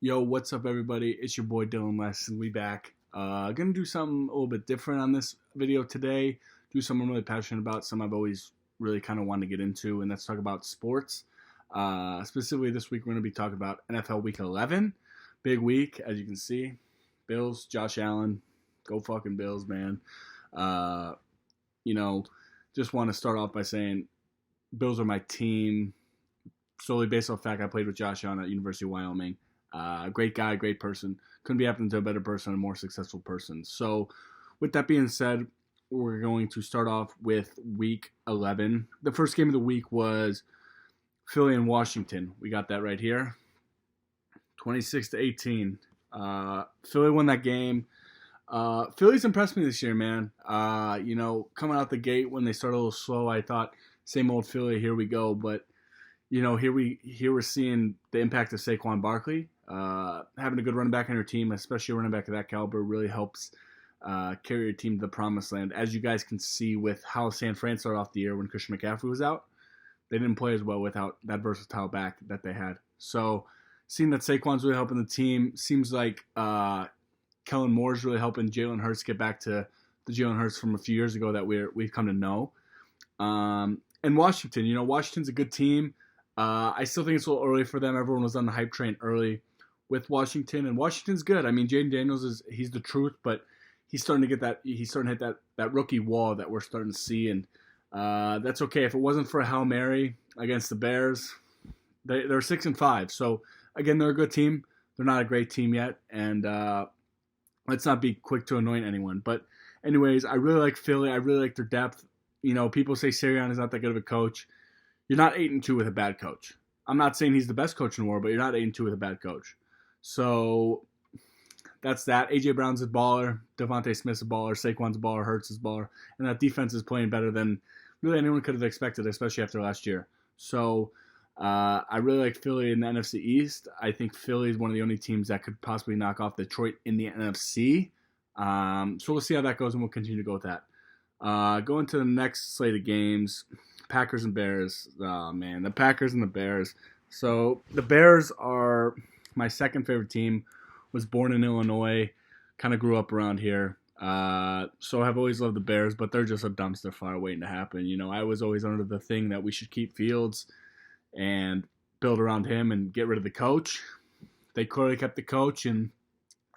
Yo, what's up, everybody? It's your boy Dylan Lesson. We back. Gonna do something a little bit different on this video today. Do something I'm really passionate about, something I've always really kind of wanted to get into, and let's talk about sports. Specifically, this week we're gonna be talking about NFL Week 11. Big week, as you can see. Bills, Josh Allen, go fucking Bills, man. Uh, you know, just want to start off by saying Bills are my team solely based off the fact I played with Josh Allen at University of Wyoming. Great guy, great person. Couldn't be happening to a better person, a more successful person. So, with that being said, we're going to start off with Week 11. The first game of the week was Philly and Washington. We got that right here, 26-18. Philly won that game. Philly's impressed me this year, man. Coming out the gate when they started a little slow, I thought same old Philly, here we go. But here we're seeing the impact of Saquon Barkley. Having a good running back on your team, especially a running back of that caliber, really helps carry your team to the promised land. As you guys can see with how San Fran started off the year when Christian McCaffrey was out, they didn't play as well without that versatile back that they had. So seeing that Saquon's really helping the team, seems like Kellen Moore's really helping Jalen Hurts get back to the Jalen Hurts from a few years ago that we've come to know. And Washington, Washington's a good team. I still think it's a little early for them. Everyone was on the hype train early with Washington, and Washington's good. I mean, Jaden Daniels he's the truth, but he's starting to hit that rookie wall that we're starting to see, and that's okay. If it wasn't for a Hail Mary against the Bears, they're 6-5. So again, they're a good team. They're not a great team yet, and let's not be quick to anoint anyone. But anyways, I really like Philly. I really like their depth. People say Sirianni is not that good of a coach. You're not 8-2 with a bad coach. I'm not saying he's the best coach in the world, but you're not 8-2 with a bad coach. So that's that. AJ Brown's a baller. Devontae Smith's a baller. Saquon's a baller. Hurts is a baller. And that defense is playing better than really anyone could have expected, especially after last year. So I really like Philly in the NFC East. I think Philly is one of the only teams that could possibly knock off Detroit in the NFC. So we'll see how that goes, and we'll continue to go with that. Going to the next slate of games, Packers and Bears. Oh, man, the Packers and the Bears. So the Bears are my second favorite team. Was born in Illinois, kind of grew up around here. So I've always loved the Bears, but they're just a dumpster fire waiting to happen. I was always under the thing that we should keep Fields and build around him and get rid of the coach. They clearly kept the coach, and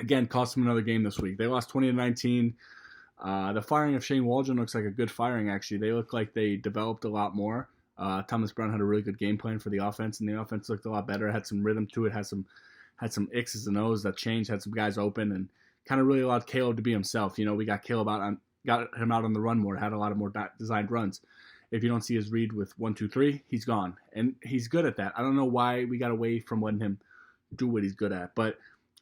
again, cost them another game this week. They lost 20-19. The firing of Shane Waldron looks like a good firing, actually. They look like they developed a lot more. Thomas Brown had a really good game plan for the offense, and the offense looked a lot better. Had some rhythm to it, had some X's and O's that changed, had some guys open, and kind of really allowed Caleb to be himself. We got Caleb got him out on the run more, had a lot of more designed runs. If you don't see his read with 1, 2, 3, he's gone, and he's good at that. I don't know why we got away from letting him do what he's good at, but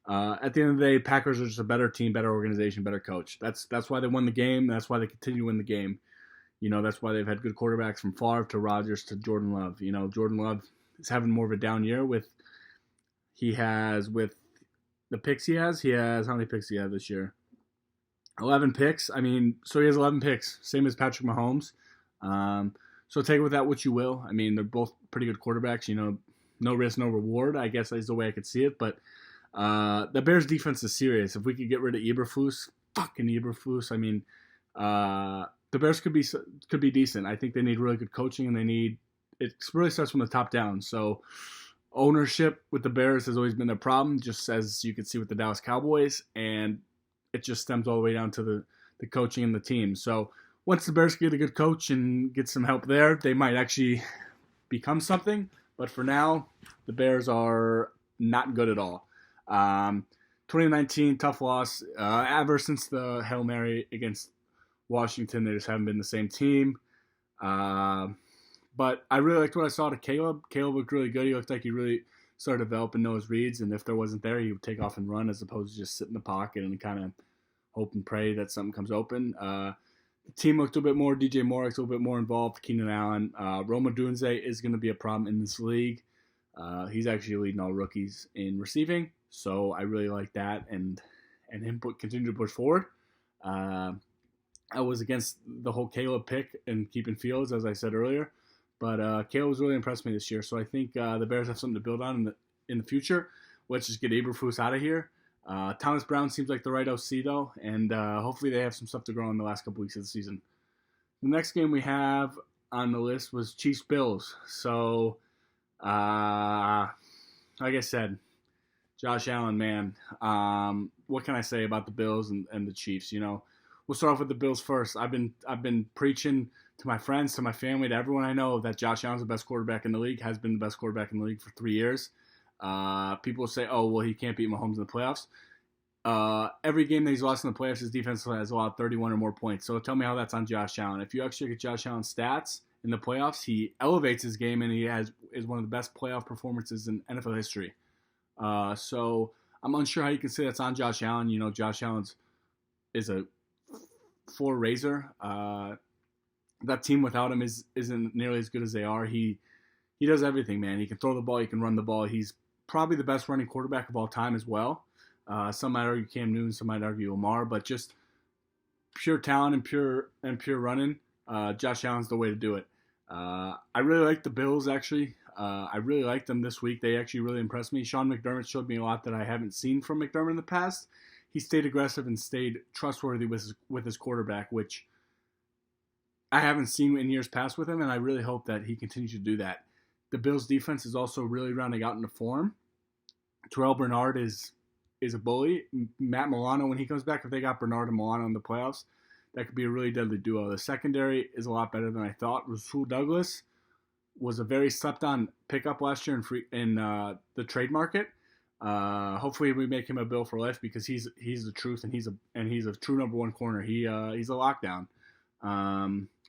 at the end of the day, Packers are just a better team, better organization, better coach. That's why they won the game. That's why they continue to win the game. That's why they've had good quarterbacks from Favre to Rodgers to Jordan Love. Jordan Love is having more of a down year with the picks he has. How many picks he had this year? 11 picks. I mean, so he has 11 picks, same as Patrick Mahomes. So take with that what you will. I mean, they're both pretty good quarterbacks. No risk, no reward, I guess is the way I could see it. But the Bears defense is serious. If we could get rid of fucking Eberflus, I mean, the Bears could be decent. I think they need really good coaching, and it really starts from the top down. So ownership with the Bears has always been their problem, just as you can see with the Dallas Cowboys, and it just stems all the way down to the coaching and the team. So once the Bears get a good coach and get some help there, they might actually become something. But for now, the Bears are not good at all. 2019, tough loss. Ever since the Hail Mary against Washington, they just haven't been the same team. But I really liked what I saw to Caleb. Caleb looked really good. He looked like he really started to develop and know his reads. And if there wasn't there, he would take off and run as opposed to just sit in the pocket and kind of hope and pray that something comes open. The team looked a bit more. DJ Moore looked a little bit more involved. Keenan Allen. Roma Dunze is going to be a problem in this league. He's actually leading all rookies in receiving. So I really like that and him continue to push forward. I was against the whole Caleb pick and keeping Fields, as I said earlier. But Caleb's really impressed me this year. So I think the Bears have something to build on in the future. let's just get Eberflus out of here. Thomas Brown seems like the right OC though, and hopefully they have some stuff to grow in the last couple weeks of the season. The next game we have on the list was Chiefs Bills. So, like I said, Josh Allen, man. What can I say about the Bills and the Chiefs? We'll start off with the Bills first. I've been preaching to my friends, to my family, to everyone I know that Josh Allen's the best quarterback in the league, has been the best quarterback in the league for 3 years. People say, oh, well, he can't beat Mahomes in the playoffs. Every game that he's lost in the playoffs, his defense has allowed 31 or more points. So tell me how that's on Josh Allen. If you actually look at Josh Allen's stats in the playoffs, he elevates his game, and he is one of the best playoff performances in NFL history. So I'm unsure how you can say that's on Josh Allen. Josh Allen's is a floor raiser. That team without him isn't nearly as good as they are. He does everything, man. He can throw the ball. He can run the ball. He's probably the best running quarterback of all time as well. Some might argue Cam Newton, some might argue Lamar, but just pure talent and pure running. Josh Allen's the way to do it. I really like the Bills, actually. I really liked them this week. They actually really impressed me. Sean McDermott showed me a lot that I haven't seen from McDermott in the past. He stayed aggressive and stayed trustworthy with his quarterback, which I haven't seen in years past with him, and I really hope that he continues to do that. The Bills' defense is also really rounding out into form. Terrell Bernard is a bully. Matt Milano, when he comes back, if they got Bernard and Milano in the playoffs, that could be a really deadly duo. The secondary is a lot better than I thought. Rasul Douglas was a very slept-on pickup last year in the trade market. Hopefully we make him a Bill for life because he's the truth, and he's a true number one corner. He's a lockdown.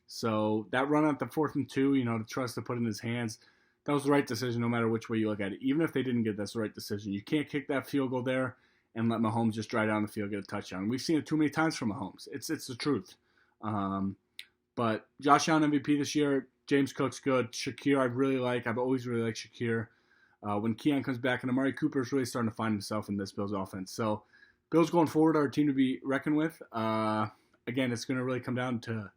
So that run at the 4th and 2, to trust to put in his hands, that was the right decision no matter which way you look at it. Even if they didn't get that's the right decision. You can't kick that field goal there and let Mahomes just drive down the field, get a touchdown. We've seen it too many times from Mahomes. It's the truth. But Josh Allen MVP this year. James Cook's good. Shakir I really like. I've always really liked Shakir. When Keon comes back, and Amari Cooper's really starting to find himself in this Bills offense. So Bills going forward are a team to be reckoned with. Again, it's going to really come down to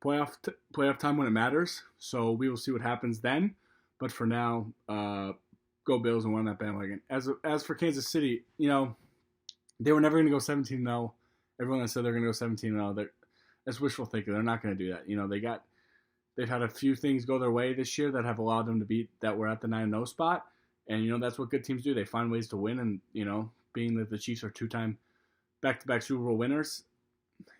playoff time when it matters. So we will see what happens then. But for now, go Bills and win that bandwagon. As for Kansas City, they were never going to go 17-0. Everyone that said they're going to go 17-0, that's wishful thinking. They're not going to do that. They've had a few things go their way this year that have allowed them to beat that we're at the 9-0 spot. And, that's what good teams do. They find ways to win. And, being that the Chiefs are 2-time back-to-back Super Bowl winners,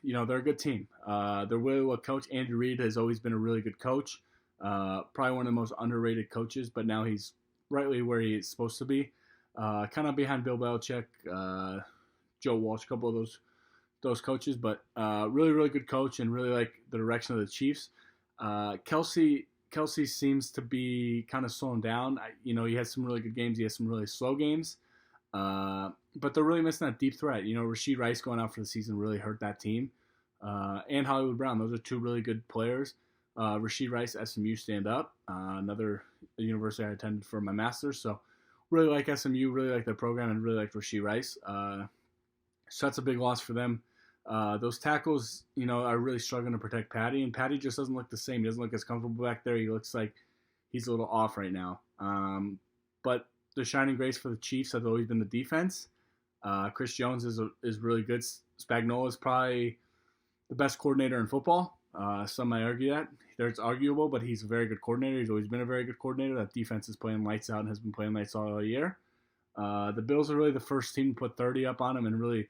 they're a good team. They're really well coached. Andy Reid has always been a really good coach. Probably one of the most underrated coaches, but now he's rightly where he's supposed to be. Kind of behind Bill Belichick, Joe Walsh, a couple of those coaches, but really, really good coach and really like the direction of the Chiefs. Kelsey seems to be kind of slowing down. He has some really good games. He has some really slow games. But they're really missing that deep threat. Rashid Rice going out for the season really hurt that team. And Hollywood Brown. Those are two really good players. Rashid Rice, SMU stand up. Another university I attended for my master's. So really like SMU, really like their program, and really like Rashid Rice. So that's a big loss for them. Those tackles, are really struggling to protect Patty, and Patty just doesn't look the same. He doesn't look as comfortable back there. He looks like he's a little off right now. But the shining grace for the Chiefs has always been the defense. Chris Jones is really good. Spagnuolo is probably the best coordinator in football. Some might argue that. It's arguable, but he's a very good coordinator. He's always been a very good coordinator. That defense is playing lights out and has been playing lights out all year. The Bills are really the first team to put 30 up on them and really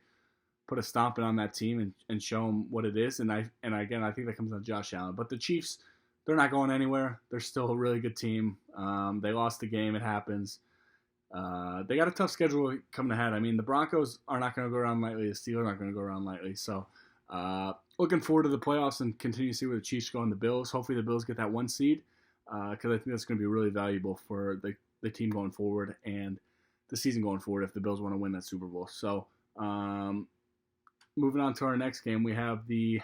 put a stomping on that team and show them what it is. And again, I think that comes on Josh Allen. But the Chiefs, they're not going anywhere. They're still a really good team. They lost the game. It happens. They got a tough schedule coming ahead. I mean, the Broncos are not going to go around lightly. The Steelers aren't going to go around lightly. So looking forward to the playoffs and continue to see where the Chiefs go and the Bills. Hopefully the Bills get that 1 seed because I think that's going to be really valuable for the team going forward and the season going forward if the Bills want to win that Super Bowl. So moving on to our next game, we have the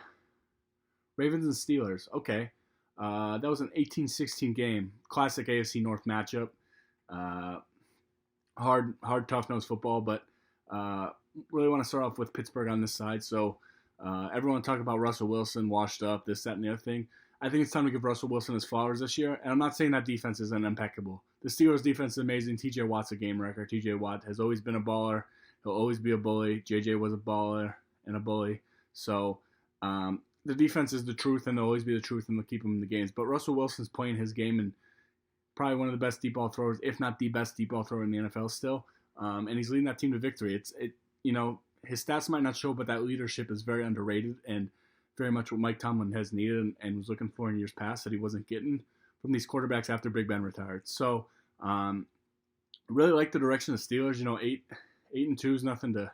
Ravens and Steelers. Okay. That was an 18-16 game. Classic AFC North matchup. Hard, tough-nosed football, but really want to start off with Pittsburgh on this side. So everyone talk about Russell Wilson, washed up, this, that, and the other thing. I think it's time to give Russell Wilson his flowers this year. And I'm not saying that defense isn't impeccable. The Steelers' defense is amazing. T.J. Watt's a game wrecker. T.J. Watt has always been a baller. He'll always be a bully. J.J. was a baller and a bully. So the defense is the truth, and they'll always be the truth, and they'll keep him in the games. But Russell Wilson's playing his game, and probably one of the best deep ball throwers, if not the best deep ball thrower in the NFL still. And he's leading that team to victory. His stats might not show, but that leadership is very underrated and very much what Mike Tomlin has needed and was looking for in years past that he wasn't getting from these quarterbacks after Big Ben retired. So, really like the direction of the Steelers. 8-2 is nothing to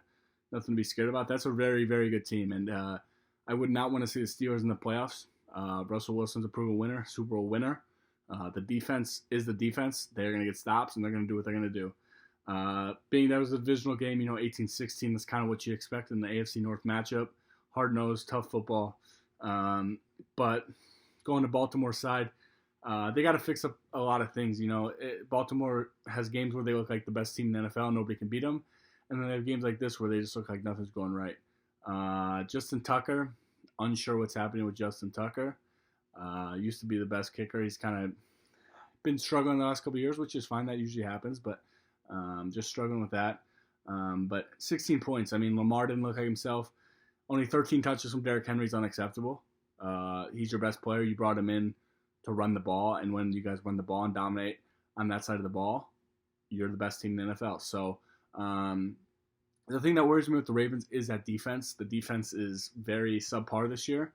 be scared about. That's a very, very good team, and I would not want to see the Steelers in the playoffs. Russell Wilson's a proven winner, Super Bowl winner. The defense is the defense. They're going to get stops, and they're going to do what they're going to do. Being that was a divisional game, 18-16, that's kind of what you expect in the AFC North matchup. Hard-nosed, tough football. But going to Baltimore's side, they got to fix up a lot of things. Baltimore has games where they look like the best team in the NFL. Nobody can beat them. And then they have games like this where they just look like nothing's going right. Justin Tucker, unsure what's happening with Justin Tucker. Used to be the best kicker. He's kind of been struggling the last couple of years, which is fine. That usually happens. But just struggling with that. But 16 points. Lamar didn't look like himself. Only 13 touches from Derrick Henry is unacceptable. He's your best player. You brought him in to run the ball, and when you guys run the ball and dominate on that side of the ball, you're the best team in the NFL. So the thing that worries me with the Ravens is that defense. The defense is very subpar this year.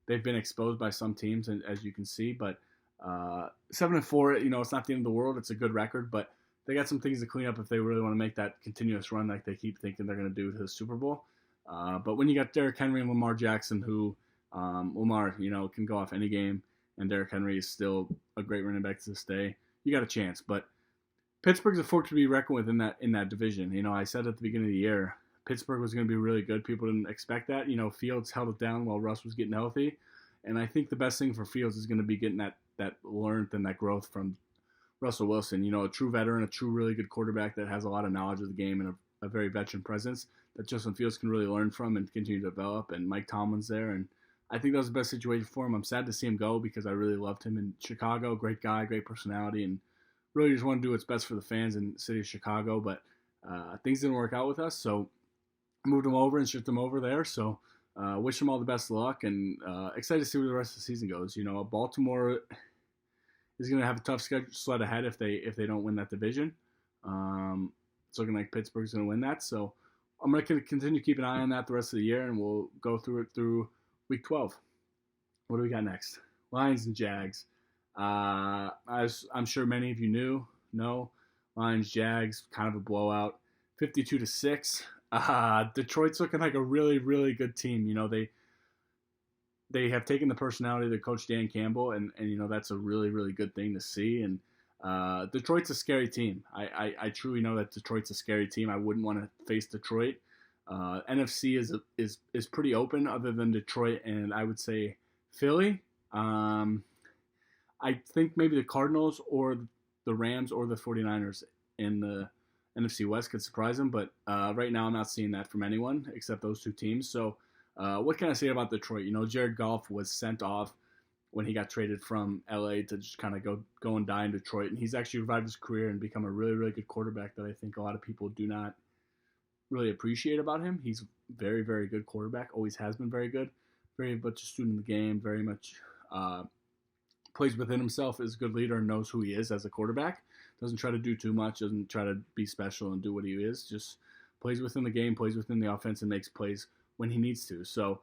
They've been exposed by some teams, and as you can see, but 7-4, it's not the end of the world. It's a good record, but they got some things to clean up if they really want to make that continuous run like they keep thinking they're going to do to the Super Bowl. But when you got Derrick Henry and Lamar Jackson, who Lamar, can go off any game, and Derrick Henry is still a great running back to this day, you got a chance. But Pittsburgh's a force to be reckoned with in that division. I said at the beginning of the year, Pittsburgh was going to be really good. People didn't expect that. Fields held it down while Russ was getting healthy. And I think the best thing for Fields is going to be getting that learned and that growth from Russell Wilson. A true veteran, a true really good quarterback that has a lot of knowledge of the game and a very veteran presence that Justin Fields can really learn from and continue to develop. And Mike Tomlin's there. And I think that was the best situation for him. I'm sad to see him go because I really loved him in Chicago. Great guy, great personality, and really just want to do what's best for the fans in the city of Chicago. But things didn't work out with us, so moved him over and shipped him over there. So wish him all the best of luck, and excited to see where the rest of the season goes. Baltimore is going to have a tough schedule sled ahead if they don't win that division. It's looking like Pittsburgh's going to win that. So I'm going to continue to keep an eye on that the rest of the year, and we'll go through it through Week 12. What do we got next? Lions and Jags. As I'm sure many of you know, Lions, Jags, kind of a blowout, 52-6. Detroit's looking like a really, really good team. They have taken the personality of their coach Dan Campbell, and that's a really, really good thing to see. And Detroit's a scary team. I truly know that Detroit's a scary team. I wouldn't want to face Detroit. NFC is pretty open, other than Detroit and I would say Philly. I think maybe the Cardinals or the Rams or the 49ers in the NFC West could surprise them, but right now I'm not seeing that from anyone except those two teams. So what can I say about Detroit? Jared Goff was sent off when he got traded from LA to just kind of go and die in Detroit, and he's actually revived his career and become a really, really good quarterback that I think a lot of people do not really appreciate about him. He's a very, very good quarterback, always has been very good, very much a student of the game, very much plays within himself, is a good leader, and knows who he is as a quarterback. Doesn't try to do too much, doesn't try to be special and do what he is, just plays within the game, plays within the offense, and makes plays when he needs to. So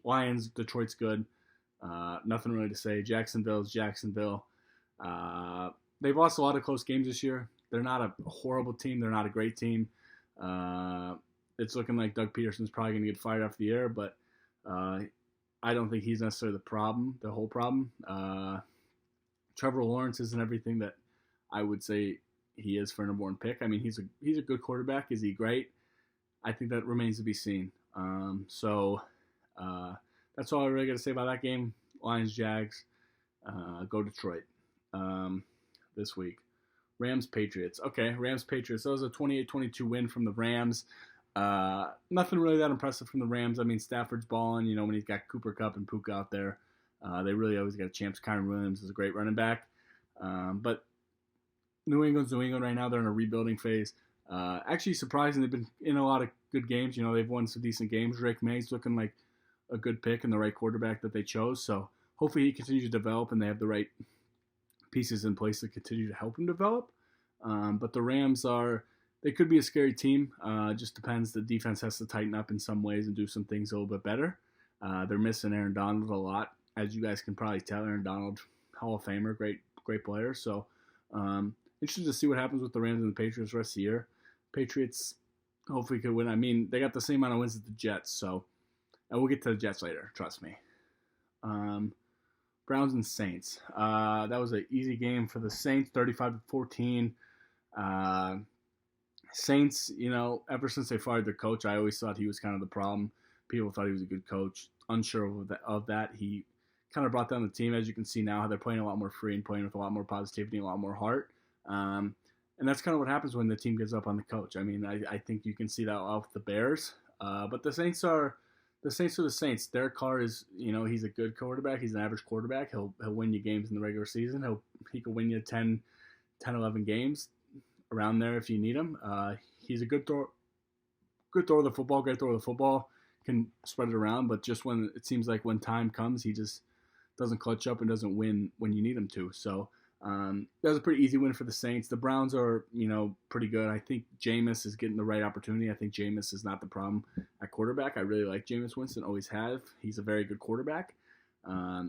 Lions, Detroit's good. Nothing really to say. Jacksonville's Jacksonville. They've lost a lot of close games this year. They're not a horrible team. They're not a great team. It's looking like Doug Peterson's probably going to get fired after the year, but I don't think he's necessarily the whole problem. Trevor Lawrence isn't everything that I would say he is for a number one pick. I mean, he's a good quarterback. Is he great? I think that remains to be seen. So that's all I really got to say about that game. Lions, Jags, go Detroit this week. Rams, Patriots. Okay, Rams, Patriots. That was a 28-22 win from the Rams. Nothing really that impressive from the Rams. I mean, Stafford's balling. When he's got Cooper Kupp and Puka out there, they really always got a chance. Kyron Williams is a great running back. But New England's New England right now. They're in a rebuilding phase. Actually, surprising. They've been in a lot of good games. They've won some decent games. Drake May's looking like a good pick and the right quarterback that they chose. So hopefully he continues to develop and they have the right pieces in place to continue to help him develop. But the Rams they could be a scary team. Just depends. The defense has to tighten up in some ways and do some things a little bit better. They're missing Aaron Donald a lot. As you guys can probably tell, Aaron Donald, Hall of Famer, great player. So interested to see what happens with the Rams and the Patriots the rest of the year. Patriots hopefully could win. I mean, they got the same amount of wins as the Jets, so and we'll get to the Jets later, trust me. Browns and Saints. That was an easy game for the Saints, 35-14. Saints, ever since they fired their coach, I always thought he was kind of the problem. People thought he was a good coach. Unsure of that. He kind of brought down the team. As you can see now, they're playing a lot more free and playing with a lot more positivity and a lot more heart. And that's kind of what happens when the team gives up on the coach. I mean, I think you can see that off the Bears. But the Saints are the Saints. Derek Carr is, he's a good quarterback. He's an average quarterback. He'll win you games in the regular season. He could win you 10, 11 games around there if you need him. He's a good thrower of the football, great thrower of the football, can spread it around. But just when it seems like when time comes, he just doesn't clutch up and doesn't win when you need him to. So that was a pretty easy win for the Saints. The Browns are, pretty good. I think Jameis is getting the right opportunity. I think Jameis is not the problem at quarterback. I really like Jameis Winston, always have. He's a very good quarterback. I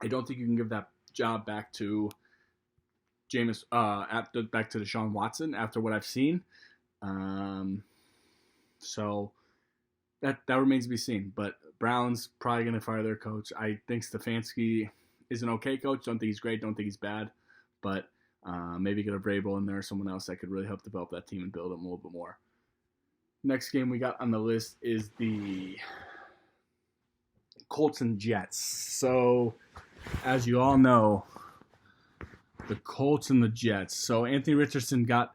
don't think you can give that job back to Jameis, back to Deshaun Watson after what I've seen. So that remains to be seen. But Browns probably going to fire their coach. I think Stefanski is an okay coach. Don't think he's great. Don't think he's bad. But maybe get a Vrabel in there or someone else that could really help develop that team and build them a little bit more. Next game we got on the list is the Colts and Jets. So, as you all know, the Colts and the Jets. So, Anthony Richardson got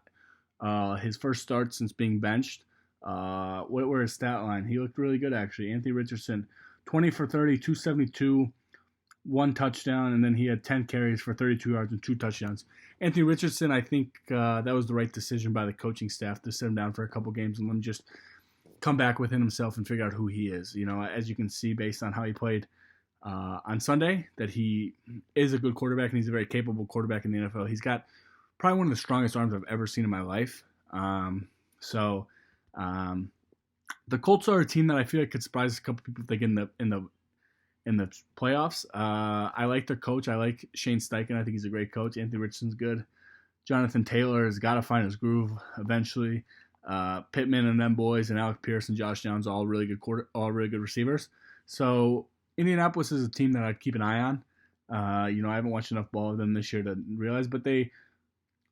his first start since being benched. What were his stat line? He looked really good, actually. Anthony Richardson, 20 for 30, 272, 1 touchdown, and then he had 10 carries for 32 yards and 2 touchdowns. Anthony Richardson, I think that was the right decision by the coaching staff to sit him down for a couple games and let him just come back within himself and figure out who he is. As you can see based on how he played on Sunday, that he is a good quarterback and he's a very capable quarterback in the NFL. He's got probably one of the strongest arms I've ever seen in my life. The Colts are a team that I feel like could surprise a couple people think in the playoffs. I like their coach. I like Shane Steichen. I think he's a great coach. Anthony Richardson's good. Jonathan Taylor has got to find his groove eventually. Pittman and them boys and Alec Pierce and Josh Downs, all really good receivers. So Indianapolis is a team that I'd keep an eye on. I haven't watched enough ball of them this year to realize, but they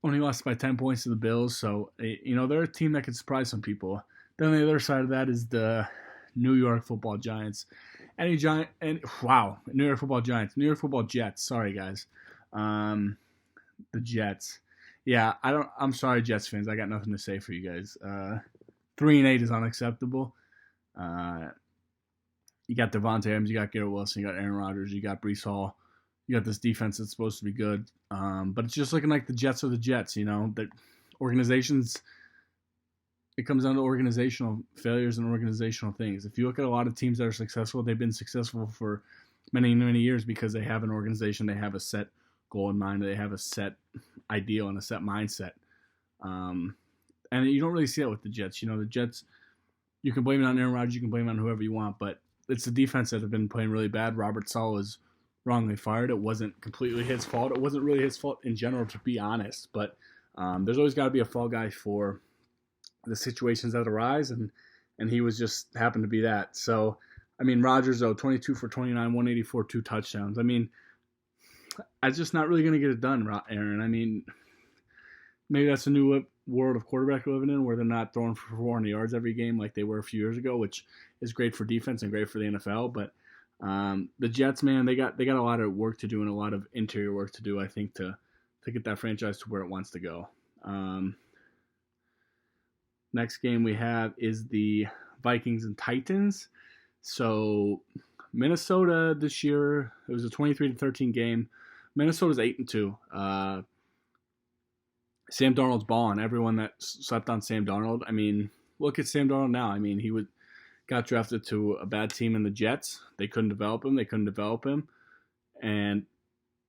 only lost by 10 points to the Bills. So, they're a team that could surprise some people. Then on the other side of that is the New York Football Giants. New York Football Giants. New York Football Jets. Sorry, guys. The Jets. Yeah, I'm sorry, Jets fans. I got nothing to say for you guys. 3-8 is unacceptable. You got Devontae Adams, you got Garrett Wilson, you got Aaron Rodgers, you got Breece Hall. You got this defense that's supposed to be good. But it's just looking like the Jets are the Jets, The organizations, it comes down to organizational failures and organizational things. If you look at a lot of teams that are successful, they've been successful for many, many years because they have an organization, they have a set goal in mind, they have a set ideal and a set mindset. And you don't really see that with the Jets. The Jets, you can blame it on Aaron Rodgers, you can blame it on whoever you want, but it's the defense that have been playing really bad. Robert Saleh is wrongly fired. It wasn't completely his fault. It wasn't really his fault in general, to be honest. But there's always got to be a fall guy for the situations that arise, and he was just happened to be that. So, Rodgers, though, 22 for 29, 184, 2 touchdowns. I'm just not really going to get it done, Aaron. Maybe that's a new world of quarterback we're living in where they're not throwing for 400 yards every game like they were a few years ago, which is great for defense and great for the NFL. But the Jets, man, they got a lot of work to do and a lot of interior work to do, I think, to get that franchise to where it wants to go. Next game we have is the Vikings and Titans. So Minnesota this year, it was a 23-13 game. Minnesota's 8-2. Sam Darnold's balling. Everyone that slept on Sam Darnold, I mean, look at Sam Darnold now. I mean, got drafted to a bad team in the Jets. They couldn't develop him. And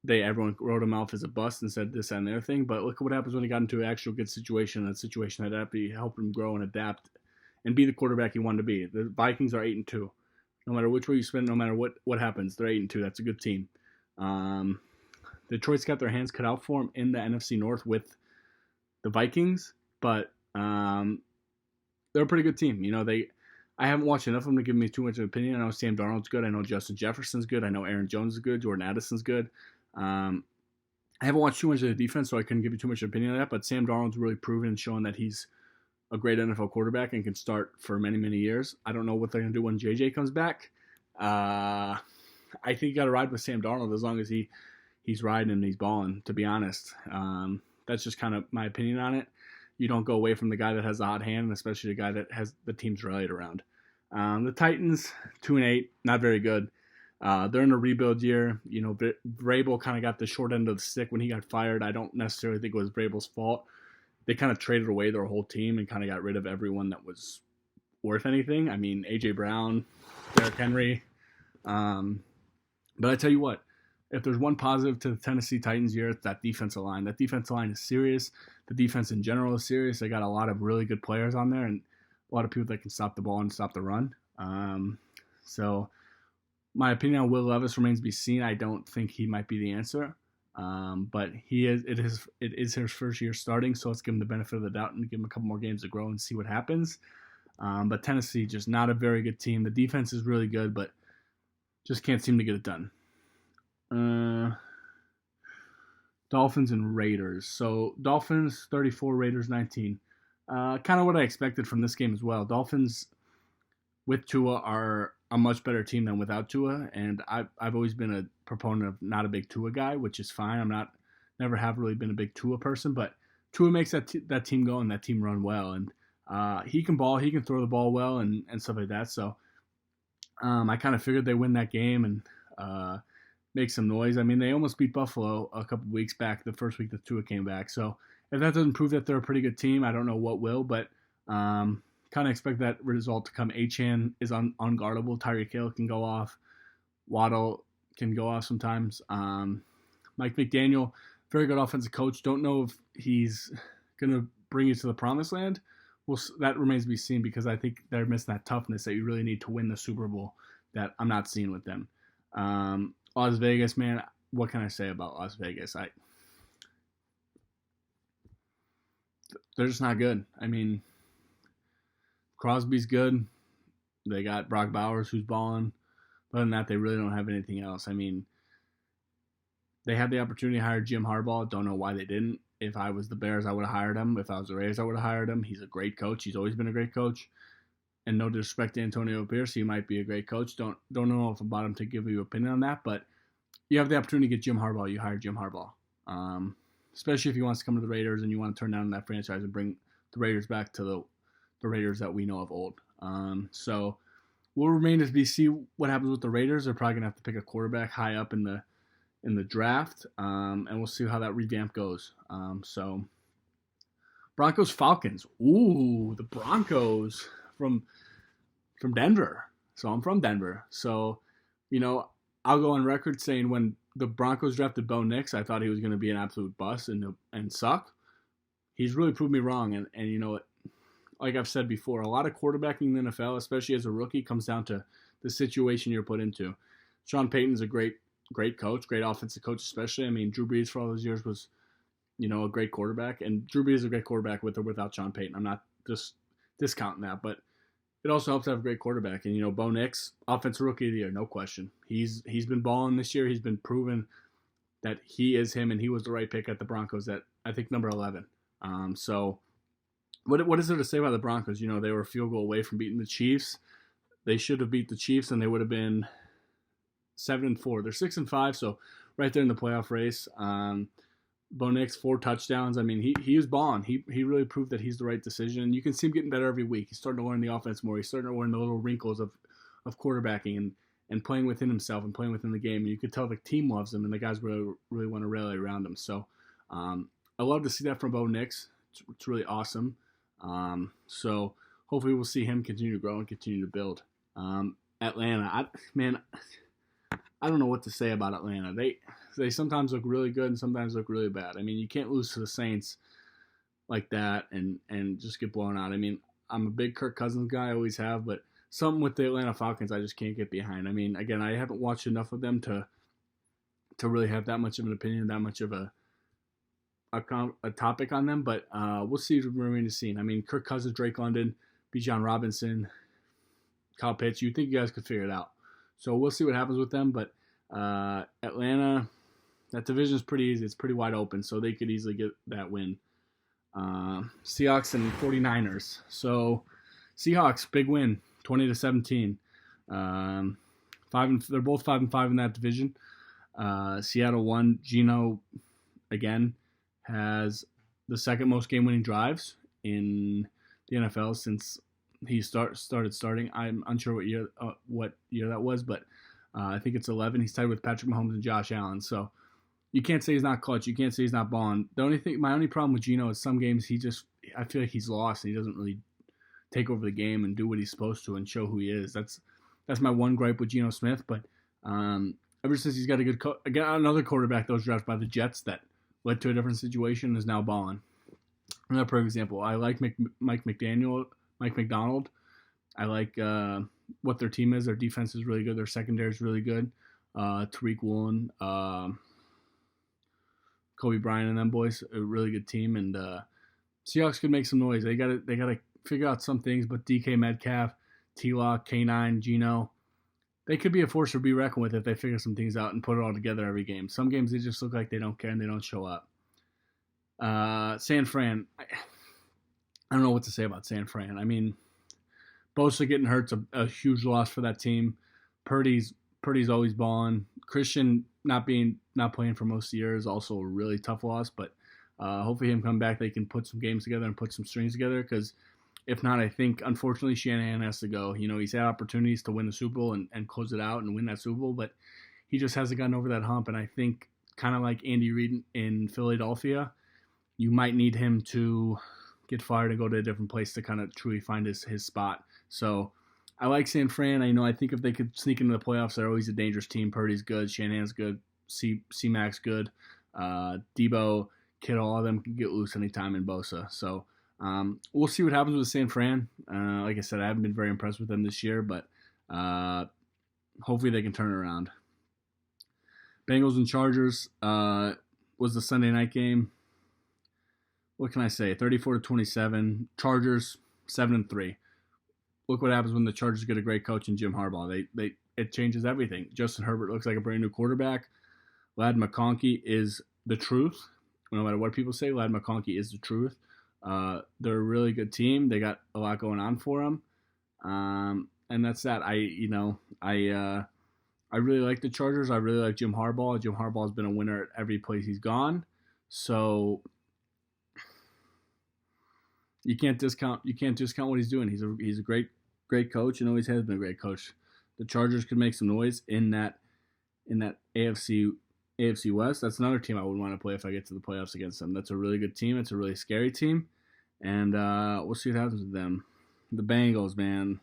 everyone wrote him off as a bust and said this and the other thing. But look at what happens when he got into an actual good situation, a situation that actually helped him grow and adapt and be the quarterback he wanted to be. The Vikings are 8-2. No matter which way you spin, no matter what happens, they're 8-2. That's a good team. Detroit's got their hands cut out for them in the NFC North with the Vikings, but they're a pretty good team. I haven't watched enough of them to give me too much of an opinion. I know Sam Darnold's good. I know Justin Jefferson's good. I know Aaron Jones is good. Jordan Addison's good. I haven't watched too much of the defense, so I couldn't give you too much opinion on that. But Sam Darnold's really proven and shown that he's a great NFL quarterback and can start for many, many years. I don't know what they're going to do when JJ comes back. I think you got to ride with Sam Darnold as long as he's riding and he's balling, to be honest. That's just kind of my opinion on it. You don't go away from the guy that has the hot hand, and especially the guy that has the team's rallied around. The Titans, 2-8, not very good. They're in a rebuild year. Vrabel kind of got the short end of the stick when he got fired. I don't necessarily think it was Vrabel's fault. They kind of traded away their whole team and kind of got rid of everyone that was worth anything. I mean, A.J. Brown, Derrick Henry. But I tell you what, if there's one positive to the Tennessee Titans year, it's that defensive line. That defensive line is serious. The defense in general is serious. They got a lot of really good players on there and a lot of people that can stop the ball and stop the run. So my opinion on Will Levis remains to be seen. I don't think he might be the answer. But it is his first year starting, so let's give him the benefit of the doubt and give him a couple more games to grow and see what happens. But Tennessee, just not a very good team. The defense is really good, but just can't seem to get it done. Dolphins and Raiders. So Dolphins 34, Raiders 19. Kind of what I expected from this game as well. Dolphins with Tua are a much better team than without Tua, and I've always been a proponent of not a big Tua guy, which is fine. Never have really been a big Tua person, but Tua makes that team go and that team run well, and he can ball, he can throw the ball well, and stuff like that. So I kind of figured they win that game and make some noise. I mean, they almost beat Buffalo a couple weeks back, the first week that Tua came back. So if that doesn't prove that they're a pretty good team, I don't know what will, but kind of expect that result to come. Achane is unguardable. Tyreek Hill can go off. Waddle can go off sometimes. Mike McDaniel, very good offensive coach. Don't know if he's going to bring you to the promised land. Well, that remains to be seen because I think they're missing that toughness that you really need to win the Super Bowl that I'm not seeing with them. Las Vegas, man, what can I say about Las Vegas? They're just not good. I mean, Crosby's good. They got Brock Bowers who's balling. But other than that, they really don't have anything else. I mean, they had the opportunity to hire Jim Harbaugh. Don't know why they didn't. If I was the Bears, I would have hired him. If I was the Raiders, I would have hired him. He's a great coach. He's always been a great coach. And no disrespect to Antonio Pierce, he might be a great coach. Don't know enough about him to give you an opinion on that. But you have the opportunity to get Jim Harbaugh. You hire Jim Harbaugh. Especially if he wants to come to the Raiders and you want to turn down that franchise and bring the Raiders back to the Raiders that we know of old. So we'll remain to see what happens with the Raiders. They're probably going to have to pick a quarterback high up in the draft, and we'll see how that revamp goes. So Broncos Falcons. Ooh, the Broncos from Denver. So I'm from Denver. So, I'll go on record saying when the Broncos drafted Bo Nix, I thought he was going to be an absolute bust and suck. He's really proved me wrong. And you know what? Like I've said before, a lot of quarterbacking in the NFL, especially as a rookie, comes down to the situation you're put into. Sean Payton's a great coach, great offensive coach especially. I mean, Drew Brees for all those years was, a great quarterback. And Drew Brees is a great quarterback with or without Sean Payton. I'm not just discounting that, but it also helps to have a great quarterback. And, Bo Nix, offensive rookie of the year, no question. He's been balling this year. He's been proven that he is him, and he was the right pick at the Broncos at, I think, number 11. So what is there to say about the Broncos? They were a field goal away from beating the Chiefs. They should have beat the Chiefs, and they would have been 7-4. They're 6-5, so right there in the playoff race. Bo Nix, 4 touchdowns. I mean, he was balling. He really proved that he's the right decision. You can see him getting better every week. He's starting to learn the offense more. He's starting to learn the little wrinkles of quarterbacking and playing within himself and playing within the game. And you could tell the team loves him and the guys really want to rally around him. So I love to see that from Bo Nix. It's really awesome. So hopefully we'll see him continue to grow and continue to build. Atlanta, I don't know what to say about Atlanta. They sometimes look really good and sometimes look really bad. I mean, you can't lose to the Saints like that and just get blown out. I mean, I'm a big Kirk Cousins guy, I always have, but something with the Atlanta Falcons I just can't get behind. I mean, again, I haven't watched enough of them to really have that much of an opinion, that much of a topic on them, but we'll see what remains to be seen. I mean, Kirk Cousins, Drake London, Bijan Robinson, Kyle Pitts, you think you guys could figure it out. So we'll see what happens with them, but Atlanta, that division is pretty easy. It's pretty wide open, so they could easily get that win. Seahawks and 49ers. So Seahawks, big win, 20-17. They're both 5-5 in that division. Seattle won. Geno, again, has the second most game-winning drives in the NFL since he started starting. I'm unsure what year that was, but I think it's 11. He's tied with Patrick Mahomes and Josh Allen. So you can't say he's not clutch. You can't say he's not balling. My only problem with Geno is some games I feel like he's lost and he doesn't really take over the game and do what he's supposed to and show who he is. That's my one gripe with Geno Smith. But ever since he's got another quarterback that was drafted by the Jets that led to a different situation and is now balling. Another perfect example. I like Mike McDonald. I like what their team is. Their defense is really good. Their secondary is really good. Tariq Woolen, Kobe Bryant, and them boys, a really good team. And Seahawks could make some noise. They gotta figure out some things. But DK Metcalf, T-Lock, K9, Geno, they could be a force to be reckoned with if they figure some things out and put it all together every game. Some games they just look like they don't care and they don't show up. San Fran, I don't know what to say about San Fran. I mean, Bosa getting hurt's a huge loss for that team. Purdy's always balling. Christian not playing for most of the year is also a really tough loss. But hopefully him come back, they can put some games together and put some strings together. Because if not, I think unfortunately Shanahan has to go. You know, he's had opportunities to win the Super Bowl and close it out and win that Super Bowl, but he just hasn't gotten over that hump. And I think kind of like Andy Reid in Philadelphia, you might need him to get fired and go to a different place to kind of truly find his spot. So I like San Fran. I think if they could sneak into the playoffs, they're always a dangerous team. Purdy's good. Shanahan's good. C-Mac's good. Debo, Kittle, all of them can get loose anytime in Bosa. So we'll see what happens with San Fran. Like I said, I haven't been very impressed with them this year, but hopefully they can turn it around. Bengals and Chargers was the Sunday night game. What can I say? 34-27. Chargers 7-3. Look what happens when the Chargers get a great coach in Jim Harbaugh. It changes everything. Justin Herbert looks like a brand new quarterback. Ladd McConkey is the truth. No matter what people say, Ladd McConkey is the truth. They're a really good team. They got a lot going on for them. And that's that. I really like the Chargers. I really like Jim Harbaugh. Jim Harbaugh has been a winner at every place he's gone. So you can't discount what he's doing. He's a great coach and always has been a great coach. The Chargers could make some noise in that AFC West. That's another team I would want to play if I get to the playoffs against them. That's a really good team. It's a really scary team. And we'll see what happens with them. The Bengals, man.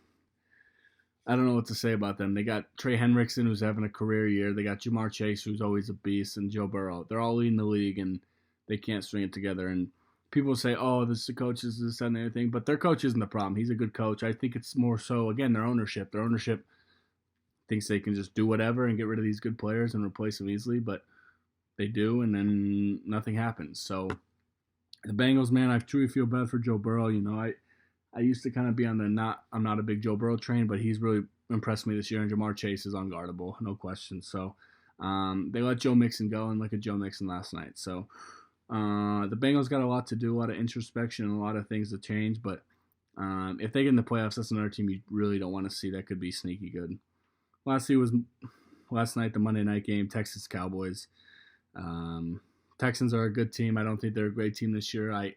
I don't know what to say about them. They got Trey Hendrickson, who's having a career year. They got Jamar Chase, who's always a beast, and Joe Burrow. They're all leading the league, and they can't string it together. And people say, oh, this is the coach, this is that and everything. But their coach isn't the problem. He's a good coach. I think it's more so, again, their ownership. Their ownership thinks they can just do whatever and get rid of these good players and replace them easily. But they do, and then nothing happens. So the Bengals, man, I truly feel bad for Joe Burrow. I used to kind of be on I'm not a big Joe Burrow train, but he's really impressed me this year, and Jamar Chase is unguardable, no question. So they let Joe Mixon go, and look at Joe Mixon last night. So the Bengals got a lot to do, a lot of introspection, and a lot of things to change. But if they get in the playoffs, that's another team you really don't want to see. That could be sneaky good. Last night, the Monday night game, Texas Cowboys. Texans are a good team. I don't think they're a great team this year. I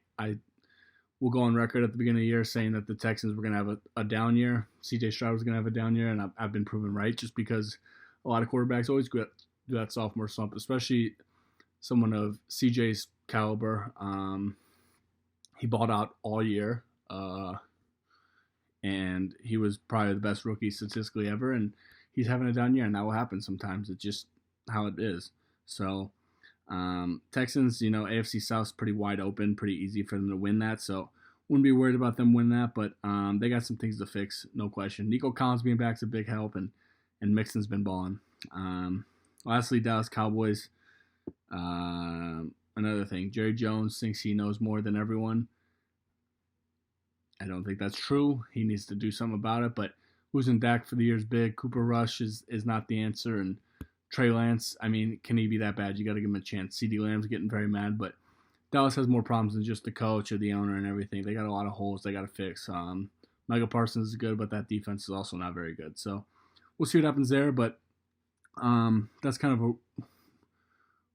will go on record at the beginning of the year saying that the Texans were going to have a down year. C.J. Stroud was going to have a down year, and I've been proven right just because a lot of quarterbacks always do that sophomore slump, especially someone of C.J.'s caliber. He balled out all year, and he was probably the best rookie statistically ever, and he's having a down year, and that will happen sometimes. It's just how it is. So Texans, AFC South's pretty wide open, pretty easy for them to win that, so wouldn't be worried about them winning that, but they got some things to fix, no question. Nico Collins being back is a big help, and Mixon's been balling. Lastly, Dallas Cowboys. Another thing, Jerry Jones thinks he knows more than everyone. I don't think that's true. He needs to do something about it, but losing Dak for the year is big. Cooper Rush is not the answer, and Trey Lance, can he be that bad? You got to give him a chance. CeeDee Lamb's getting very mad, but Dallas has more problems than just the coach or the owner and everything. They got a lot of holes they got to fix. Micah Parsons is good, but that defense is also not very good. So we'll see what happens there, but that's kind of a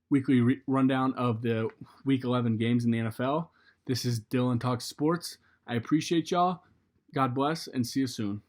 weekly rundown of the Week 11 games in the NFL. This is Dylan Talks Sports. I appreciate y'all. God bless, and see you soon.